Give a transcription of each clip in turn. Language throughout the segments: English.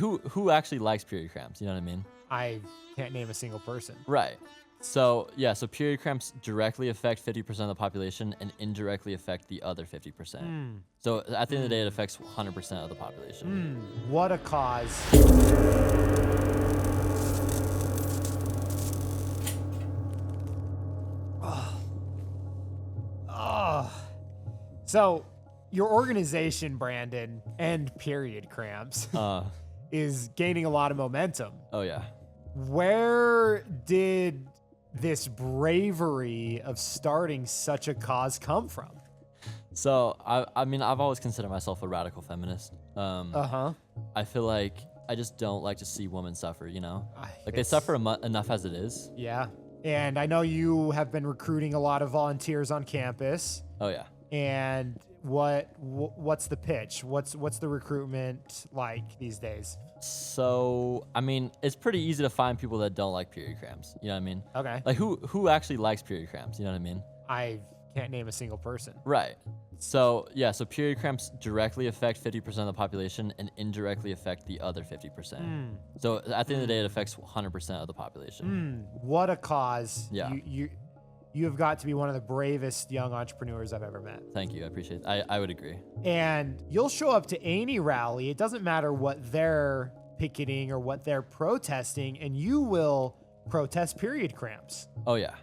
Who actually likes period cramps? You know what I mean? I can't name a single person. Right. So period cramps directly affect 50% of the population and indirectly affect the other 50%. So at the end of the day, it affects 100% of the population. What a cause. So your organization, Brandon, and period cramps is gaining a lot of momentum. Oh yeah. Where did this bravery of starting such a cause come from? So I mean, I've always considered myself a radical feminist. I feel like I just don't like to see women suffer, you know? Like they suffer enough as it is. Yeah. And I know you have been recruiting a lot of volunteers on campus. Oh yeah. And what's the pitch? What's the recruitment like these days? So, I mean, it's pretty easy to find people that don't like period cramps. You know what I mean? Okay. Like who actually likes period cramps? You know what I mean? I can't name a single person. Right. So period cramps directly affect 50% of the population and indirectly affect the other 50%. So at the end of the day, it affects 100% of the population. What a cause. Yeah. You have got to be one of the bravest young entrepreneurs I've ever met. Thank you. I appreciate it. I would agree. And you'll show up to any rally. It doesn't matter what they're picketing or what they're protesting, and you will protest period cramps. Oh yeah.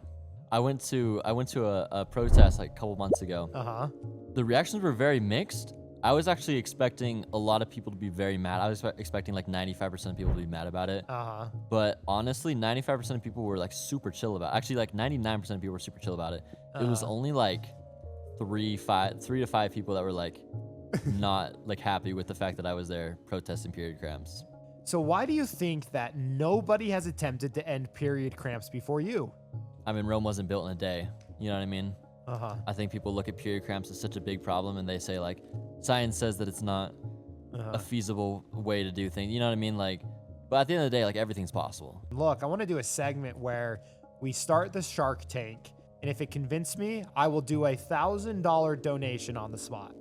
I went to a protest like a couple months ago. The reactions were very mixed. I was actually expecting a lot of people to be very mad. I was expecting like 95% of people to be mad about it. But honestly, 95% of people were like super chill about it. Actually, like 99% of people were super chill about it. It was only like 3 to 5 people that were like not like happy with the fact that I was there protesting period cramps. So why do you think that nobody has attempted to end period cramps before you? I mean, Rome wasn't built in a day. You know what I mean? I think people look at period cramps as such a big problem and they say like, science says that it's not a feasible way to do things. You know what I mean? Like, but at the end of the day, like everything's possible. Look, I want to do a segment where we start the Shark Tank, and if it convinced me, I will do a $1,000 donation on the spot.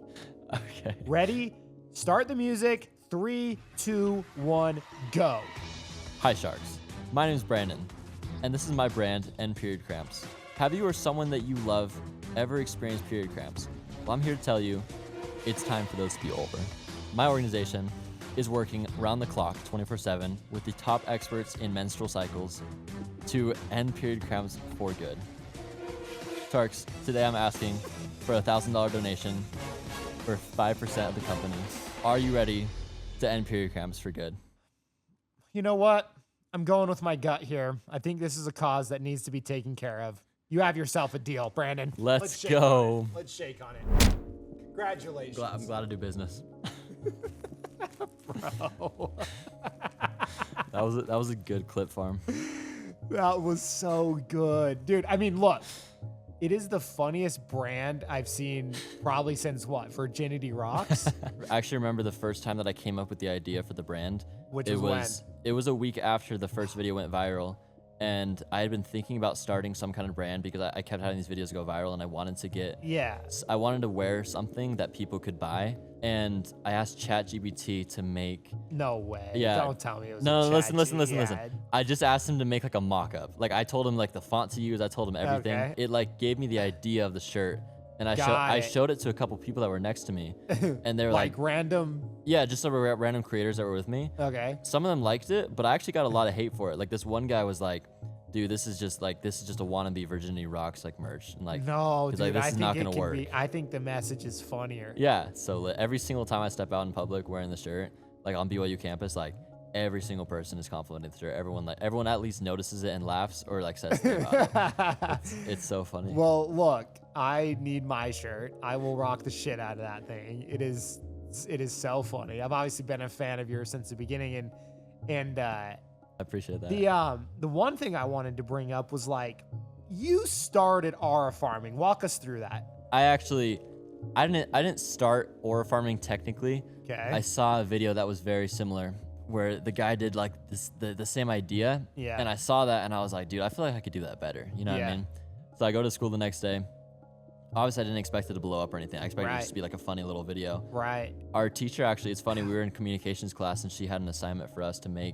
Okay. Ready? Start the music. 3, 2, 1, go. Hi Sharks. My name is Brandon, and this is my brand, End Period Cramps. Have you or someone that you love ever experienced period cramps? Well, I'm here to tell you, it's time for those to be over. My organization is working around the clock 24/7 with the top experts in menstrual cycles to end period cramps for good. Sharks, today I'm asking for a $1,000 donation for 5% of the company. Are you ready to end period cramps for good? You know what? I'm going with my gut here. I think this is a cause that needs to be taken care of. You have yourself a deal, Brandon. Let's go. Let's shake on it. Congratulations. I'm glad to do business. Bro. That was a good clip farm. That was so good. Dude, I mean, look. It is the funniest brand I've seen probably since what? Virginity Rocks? I actually remember the first time that I came up with the idea for the brand. Which It was a week after the first video went viral. And I had been thinking about starting some kind of brand because I kept having these videos go viral and I wanted to wear something that people could buy. And I asked ChatGPT to make... No way. Yeah. Don't tell me it was No, a listen. I just asked him to make like a mock-up. Like I told him like the font to use. I told him everything. Okay. It like gave me the idea of the shirt. And I showed it to a couple people that were next to me. And they were like random... Yeah, just some random creators that were with me. Okay. Some of them liked it, but I actually got a lot of hate for it. Like this one guy was like, dude, this is just a wannabe Virginity Rocks like merch. And like, no, dude, like, this is not gonna work. I think the message is funnier. Yeah. So every single time I step out in public wearing the shirt, like on BYU campus, like every single person is complimenting the shirt. Everyone at least notices it and laughs or like says something about it. It's so funny. Well, look, I need my shirt. I will rock the shit out of that thing. It is so funny. I've obviously been a fan of yours since the beginning, and I appreciate that. The one thing I wanted to bring up was like, you started aura farming. Walk us through that. I didn't start aura farming technically. Okay. I saw a video that was very similar where the guy did like the same idea. Yeah. And I saw that and I was like, dude, I feel like I could do that better. You know what I mean? So I go to school the next day. Obviously, I didn't expect it to blow up or anything. I expected it Right. just to be like a funny little video. Right. Our teacher, actually, it's funny, we were in communications class and she had an assignment for us to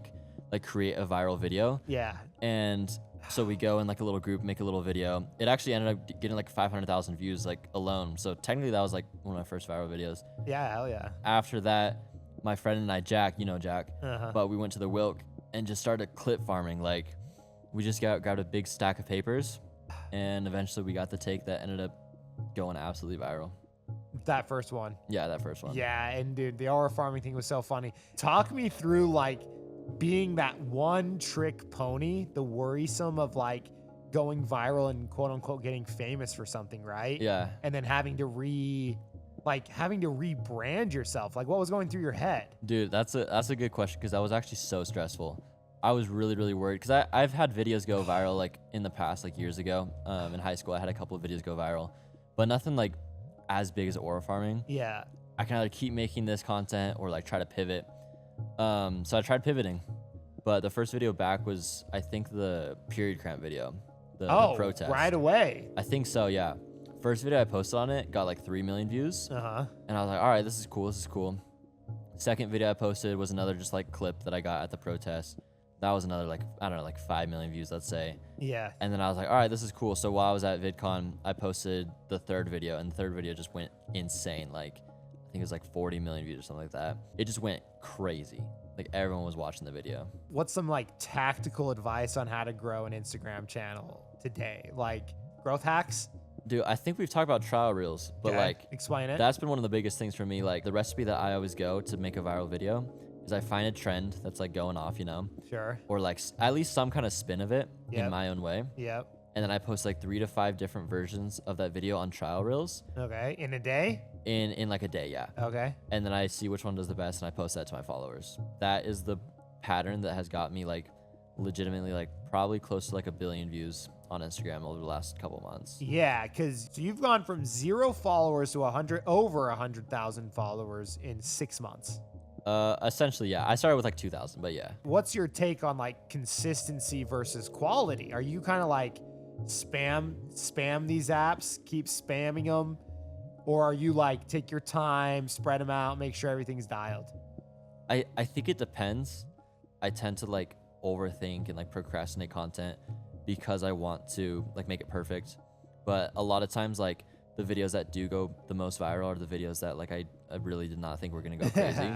create a viral video. Yeah. And so we go in like a little group, make a little video. It actually ended up getting like 500,000 views like alone. So technically that was like one of my first viral videos. Yeah, hell yeah. After that, my friend and I, Jack, you know Jack, Uh-huh. but we went to the Wilk and just started clip farming. Like we just grabbed a big stack of papers and eventually we got the take that ended up going absolutely viral. That first one. Yeah, that first one. Yeah, and dude, the aura farming thing was so funny. Talk me through like being that one trick pony, the worrisome of like going viral and quote unquote getting famous for something, right? Yeah. And then having to rebrand yourself. Like what was going through your head? Dude, that's a good question because that was actually so stressful. I was really, really worried because I've had videos go viral like in the past, like years ago. In high school, I had a couple of videos go viral, but nothing like as big as aura farming. Yeah. I can either keep making this content or like try to pivot. So I tried pivoting, but the first video back was, I think, the period cramp video, the protest. Right away. I think so, yeah. First video I posted on it got like 3 million views. Uh-huh. And I was like, all right, this is cool. Second video I posted was another just like clip that I got at the protest. That was another like, I don't know, like 5 million views, let's say. Yeah. And then I was like, all right, this is cool. So while I was at VidCon, I posted the third video, and the third video just went insane. Like, I think it was like 40 million views or something like that. It just went crazy. Like everyone was watching the video. What's some like tactical advice on how to grow an Instagram channel today? Like growth hacks? Dude, I think we've talked about trial reels, but Okay, like explain it. that's been one of the biggest things for me. Like the recipe that I always go to make a viral video is I find a trend that's like going off, you know, Sure. or like at least some kind of spin of it Yep. in my own way. Yep. And then I post like 3 to 5 different versions of that video on trial reels Okay. In a day? in like a day, yeah. Okay. And then I see which one does the best and I post that to my followers. That is the pattern that has got me like legitimately like probably close to like 1 billion views on Instagram over the last couple months. Yeah, because you've gone from 0 followers to over 100,000 followers in 6 months. Essentially, yeah. I started with like 2,000, but yeah. What's your take on like consistency versus quality? Are you kind of like spam these apps, keep spamming them? Or are you like take your time, spread them out, make sure everything's dialed? I think it depends. I tend to like overthink and like procrastinate content because I want to like make it perfect. But a lot of times like the videos that do go the most viral are the videos that like I really did not think were gonna go crazy.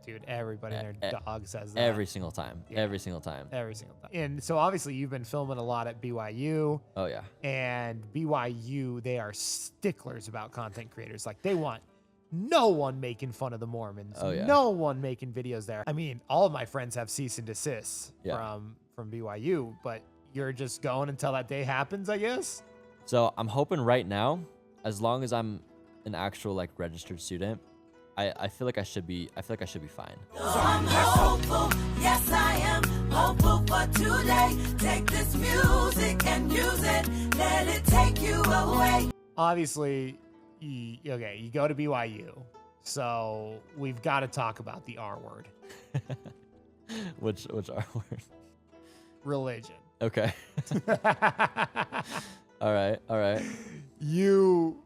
Dude, everybody and their dog says that. Every single time. Yeah. Every single time. Every single time. And so obviously you've been filming a lot at BYU. Oh yeah. And BYU, they are sticklers about content creators. Like they want no one making fun of the Mormons. Oh, yeah. No one making videos there. I mean, all of my friends have cease and desists Yeah. from BYU, but you're just going until that day happens, I guess. So I'm hoping right now, as long as I'm an actual like registered student, I feel like I should be fine. I'm hopeful, yes I am hopeful for today. Take this music and use it, let it take you away. Obviously, you go to BYU, so we've got to talk about the R word, Which R word? religion. Okay. All right. You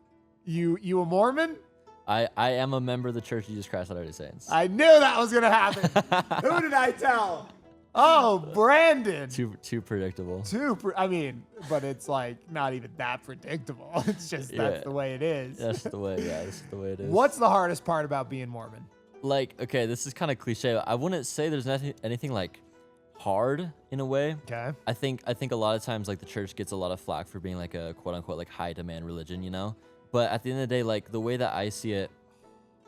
a Mormon? I am a member of the Church of Jesus Christ of Latter-day Saints. I knew that was gonna happen. Who did I tell? Oh, Brandon. Too predictable. But it's like not even that predictable. It's just that's Yeah. the way it is. That's the way. Yeah, that's the way it is. What's the hardest part about being Mormon? Like, okay, this is kind of cliche. I wouldn't say there's anything like hard in a way. Okay. I think a lot of times like the church gets a lot of flack for being like a quote unquote like high demand religion, you know? But at the end of the day, like the way that I see it,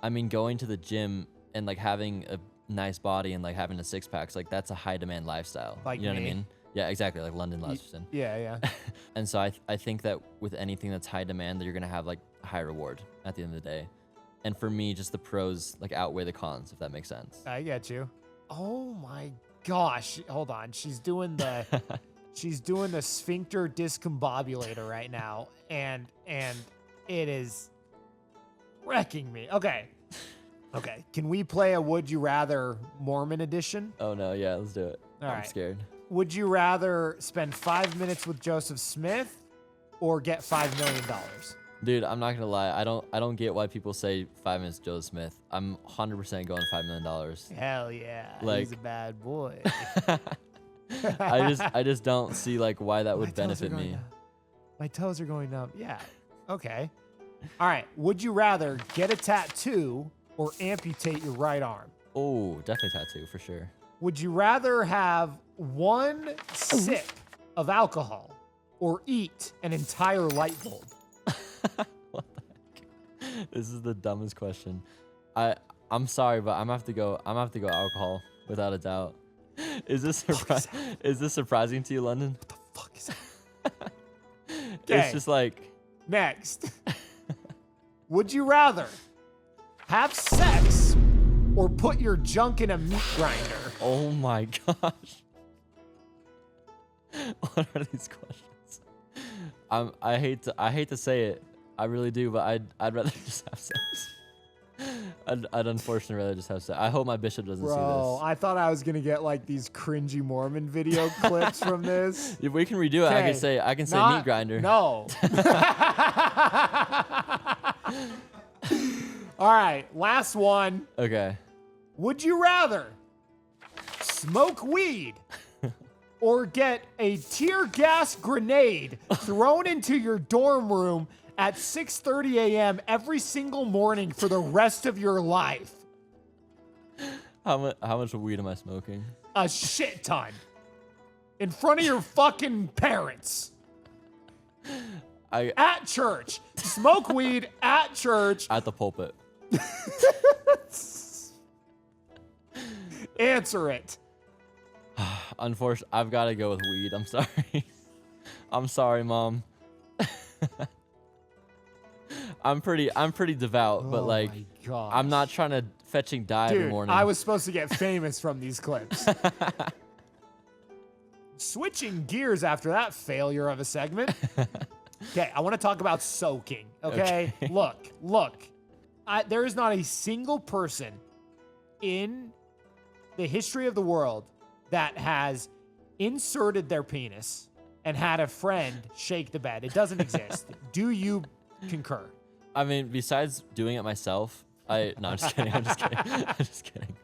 I mean, going to the gym and like having a nice body and like having a 6-pack, like that's a high demand lifestyle. Like you know me. what I mean? Yeah, exactly. Like London Lesterson. Yeah. And so I think that with anything that's high demand, that you're gonna have like a high reward at the end of the day. And for me, just the pros like outweigh the cons, if that makes sense. I get you. Oh my gosh. Hold on. She's doing the sphincter discombobulator right now. And it is wrecking me. Okay. Can we play a Would You Rather Mormon edition? Oh no, yeah, let's do it. All I'm right. scared. Would you rather spend 5 minutes with Joseph Smith or get $5 million? Dude, I'm not gonna lie. I don't get why people say 5 minutes Joe Smith. I'm 100% going $5 million. Hell yeah. Like- He's a bad boy. I just don't see like why that My would toes are benefit going me. numb. My toes are going numb. Yeah. Okay. All right. Would you rather get a tattoo or amputate your right arm? Oh, definitely tattoo for sure. Would you rather have one sip of alcohol or eat an entire light bulb? What the heck? This is the dumbest question. I'm sorry, but I'm gonna have to go alcohol without a doubt. Is this surprising to you, London? What the fuck is that? It's Okay. just like Next. Would you rather have sex or put your junk in a meat grinder? oh my gosh. What are these questions? I hate to say it. I really do, but I'd rather just have sex. I'd unfortunately rather just have sex. I hope my bishop doesn't see Bro, this. I thought I was gonna get like these cringy Mormon video clips from this. If we can redo it, Okay, I can say not- meat grinder. No. All right, last one. Okay. Would you rather smoke weed or get a tear gas grenade thrown into your dorm room at 6:30 a.m. every single morning for the rest of your life? How much weed am I smoking? A shit ton. In front of your fucking parents. At church. Smoke weed at church. At the pulpit. Answer it. Unfortunately, I've got to go with weed. I'm sorry. I'm sorry, Mom. I'm pretty devout, but Oh like my gosh. I'm not trying to fetching die every Dude, morning. I was supposed to get famous from these clips. Switching gears after that failure of a segment. Okay, I want to talk about soaking. Okay, look. There is not a single person in the history of the world that has inserted their penis and had a friend shake the bed. It doesn't exist. Do you concur? I mean, besides doing it myself, no, I'm just kidding. I'm just kidding. I'm just kidding.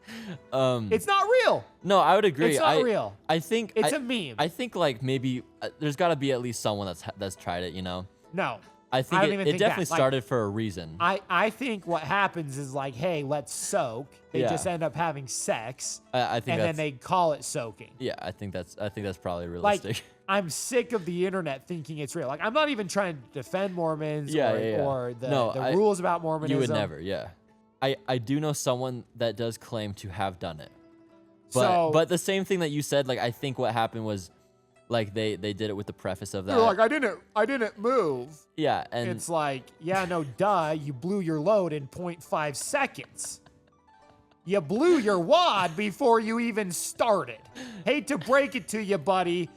It's not real. No, I would agree. It's not real. I think It's a meme. I think like maybe there's got to be at least someone that's tried it. You know. No. I think don't it, even it think definitely that. Like, started for a reason. I think what happens is like, hey, let's soak. They Yeah. just end up having sex, I think and then that's they call it soaking. yeah. I think that's probably Like, realistic. I'm sick of the internet thinking it's real. Like, I'm not even trying to defend Mormons Yeah, or, yeah, yeah. or the, No, the rules about Mormonism. You would never, yeah. I do know someone that does claim to have done it. So- But the same thing that you said, like I think what happened was like they did it with the preface of that. They're like, I didn't move. yeah, and It's like, yeah, no, duh. You blew your load in 0.5 seconds. You blew your wad before you even started. Hate to break it to you, buddy.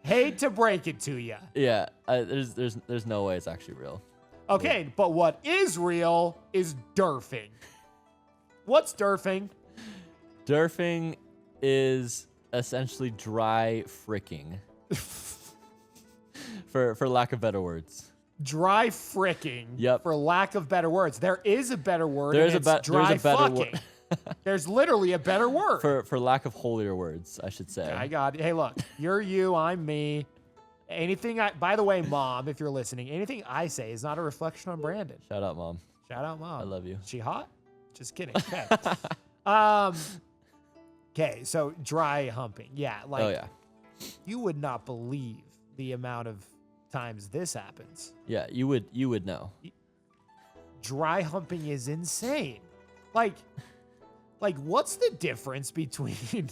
Hate to break it to you. yeah, there's no way it's actually real. Okay, but what is real is Durfing. What's Durfing? Derfing is essentially dry fricking. for lack of better words. Dry fricking. Yep. For lack of better words. There is a better word. There's and a it's be- there's dry a better fucking. word. There's literally a better word. For lack of holier words, I should say. I got it. Hey, look, you're you, I'm me. Anything by the way, Mom, if you're listening, anything I say is not a reflection on Brandon. Shout out, Mom. Shout out, Mom. I love you. Is she hot? Just kidding. Okay. Okay, so dry humping. Yeah, like Oh yeah. you would not believe the amount of times this happens. Yeah, you would know. Dry humping is insane. Like what's the difference between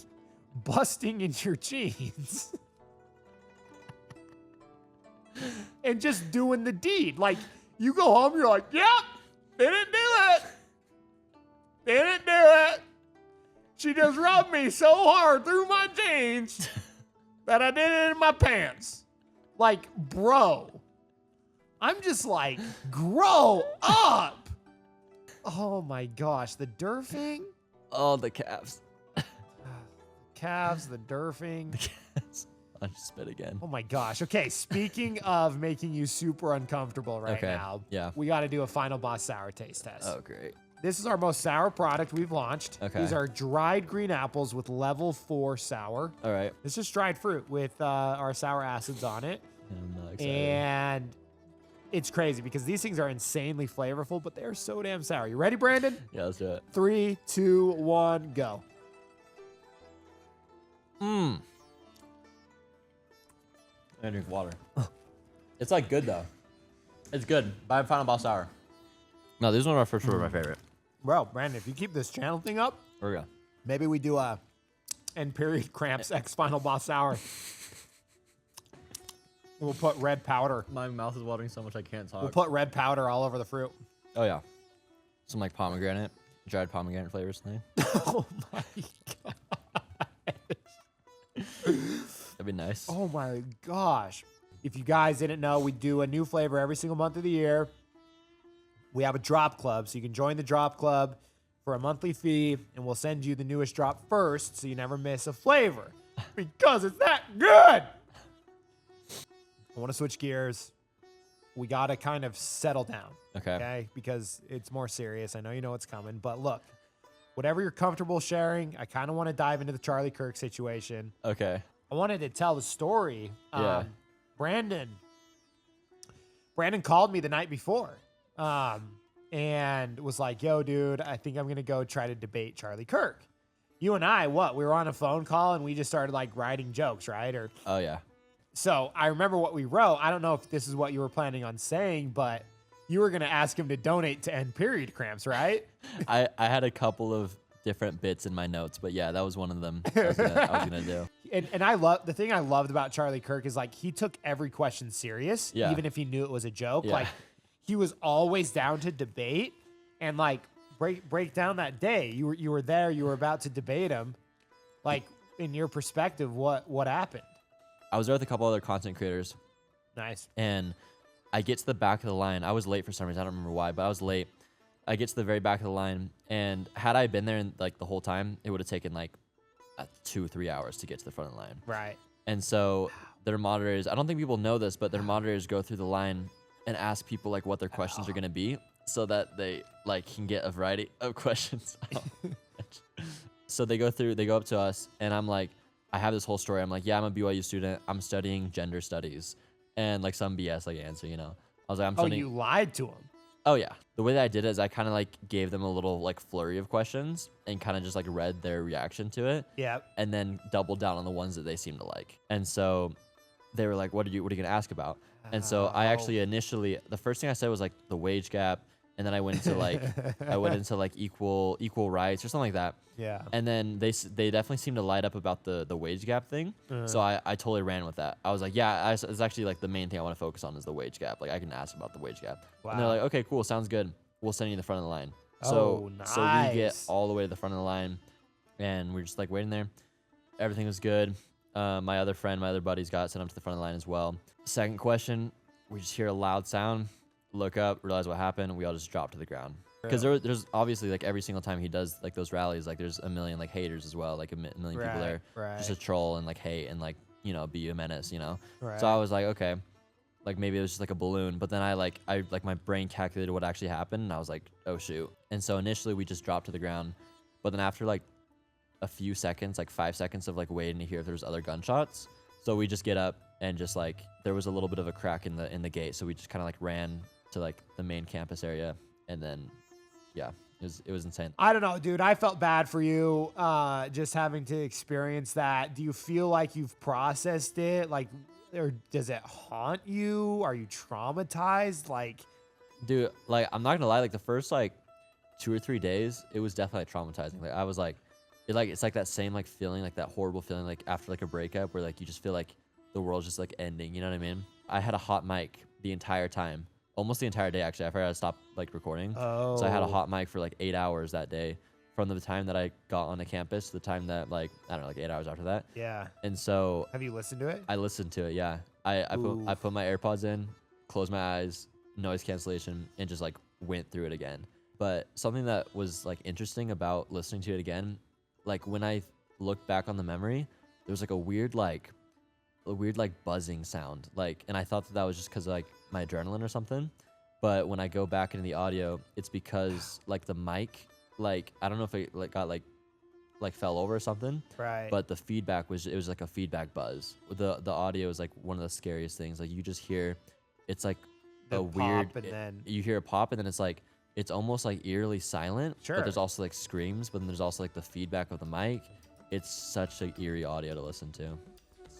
busting in your jeans and just doing the deed? Like, you go home, you're like, yep, didn't do it. Didn't do it. She just rubbed me so hard through my jeans that I did it in my pants. Like, bro, I'm just like, grow up. Oh my gosh, the Durfing? Oh, the calves. Calves, the Durfing. I just spit again. Oh my gosh. Okay, speaking of making you super uncomfortable right Okay, now, yeah. we got to do a final boss sour taste test. Oh, great. This is our most sour product we've launched. Okay. These are dried green apples with level 4 sour. All right. It's just dried fruit with our sour acids on it. I'm not excited. And it's crazy because these things are insanely flavorful, but they're so damn sour. You ready, Brandon? Yeah, let's do it. 3, 2, 1, go. I drink water. It's like good though. It's good. Buy Final Boss Sour. No, these ones are for sure my favorite. Bro, Brandon, if you keep this channel thing up, Here we go. maybe we do a end period Cramps X Final Boss Sour. We'll put red powder. My mouth is watering so much I can't talk. We'll put red powder all over the fruit. Oh yeah, some like pomegranate, dried pomegranate flavors thing. Oh my god. That'd be nice. Oh my gosh. If you guys didn't know, we do a new flavor every single month of the year. We have a drop club, so you can join the drop club for a monthly fee, and we'll send you the newest drop first so you never miss a flavor because it's that good. I want to switch gears. We got to kind of settle down. Okay. Because it's more serious. I know you know what's coming, but look, whatever you're comfortable sharing, I kind of want to dive into the Charlie Kirk situation. Okay. I wanted to tell the story. Yeah. Brandon called me the night before and was like, yo, dude, I think I'm going to go try to debate Charlie Kirk. You and I, we were on a phone call and we just started like writing jokes, right? Oh yeah. So I remember what we wrote. I don't know if this is what you were planning on saying, but you were going to ask him to donate to end period Cramps, right? I had a couple of different bits in my notes, but yeah, that was one of them I was gonna do. And I love the thing I loved about Charlie Kirk is like he took every question serious, Yeah. even if he knew it was a joke. Yeah. Like he was always down to debate and like break down that day. You were there, you were about to debate him. Like in your perspective, what happened? I was there with a couple other content creators, Nice. and I get to the back of the line. I was late for some reason. I don't remember why, but I was late. I get to the very back of the line, and had I been there in, like the whole time, it would have taken like 2 or 3 hours to get to the front of the line. Right. And so their moderators, I don't think people know this, but their moderators go through the line and ask people like what their questions are going to be so that they like can get a variety of questions. So they go up to us, and I'm like, I have this whole story. I'm like, yeah, I'm a BYU student. I'm studying gender studies, and like some BS like answer, you know. I was like, I'm studying. You lied to him. Oh yeah. The way that I did it is I kind of like gave them a little like flurry of questions and kind of just like read their reaction to it. Yeah. And then doubled down on the ones that they seemed to like. And so they were like, what are you going to ask about? And so I actually initially, the first thing I said was like the wage gap. And then I went into like, equal rights or something like that. Yeah. And then they definitely seemed to light up about the wage gap thing. So I totally ran with that. I was like, yeah, it's actually like the main thing I want to focus on is the wage gap. Like I can ask about the wage gap. Wow. And they're like, okay, cool, sounds good. We'll send you to the front of the line. Oh, So we get nice. all the way to the front of the line, and we're just like waiting there. Everything was good. My other buddies got sent up to the front of the line as well. Second question, we just hear a loud sound. Look up, realize what happened, and we all just drop to the ground. Because there's obviously like every single time he does like those rallies, like there's a million like haters as well, like a million people there, just to troll and like hate and like be a menace, you know. Right. So I was like, okay, like maybe it was just like a balloon, but then I my brain calculated what actually happened, and I was like, oh shoot. And so initially we just dropped to the ground, but then after like a few seconds, like 5 seconds of like waiting to hear if there's other gunshots, so we just get up and just like there was a little bit of a crack in the gate, so we just kind of like ran to like the main campus area, and then yeah, it was insane. I don't know, dude. I felt bad for you just having to experience that. Do you feel like you've processed it? Like, or does it haunt you? Are you traumatized? Like, dude, like I'm not gonna lie, like the first like 2 or 3 days, it was definitely traumatizing. Like I was like, it's like that same like feeling, like that horrible feeling, like after like a breakup where like you just feel like the world's just like ending. You know what I mean? I had a hot mic the entire time. Almost the entire day, actually. I forgot to stop like recording. Oh. So I had a hot mic for like 8 hours that day, from the time that I got on the campus to the time that like I don't know, like 8 hours after that. yeah. And so Have you listened to it? I listened to it. Yeah, I put my AirPods in, closed my eyes, noise cancellation, and just like went through it again. But something that was like interesting about listening to it again, like when I looked back on the memory, there was like a weird like a weird like buzzing sound, like, and I thought that was just because like my adrenaline or something. But when I go back into the audio, it's because like the mic, like I don't know if it like got like fell over or something. Right. But the feedback was like a feedback buzz. The audio is like one of the scariest things. Like you just hear, it's like The a weird. pop and then You hear a pop and then it's like it's almost like eerily silent. Sure. But there's also like screams. But then there's also like the feedback of the mic. It's such an eerie audio to listen to.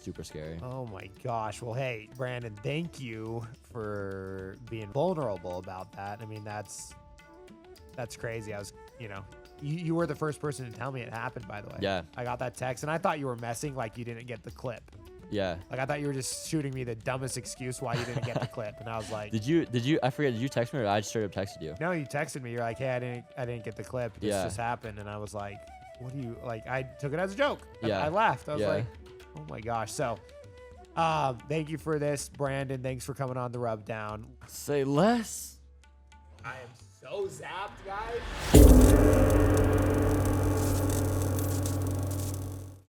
Super scary. oh my gosh. Well, hey, Brandon, thank you for being vulnerable about that. I mean, that's crazy. I was, you were the first person to tell me it happened, by the way. Yeah. I got that text and I thought you were messing, like you didn't get the clip. Yeah. Like I thought you were just shooting me the dumbest excuse why you didn't get the clip. And I was like, Did you? I forget. Did you text me or I just straight up texted you? no, you texted me. You're like, hey, I didn't get the clip. This Yeah. just happened. And I was like, what do you like? I took it as a joke. Yeah. I laughed. I was Yeah. like, oh my gosh. So, thank you for this, Brandon. Thanks for coming on the Rub Down. Say less. I am so zapped, guys.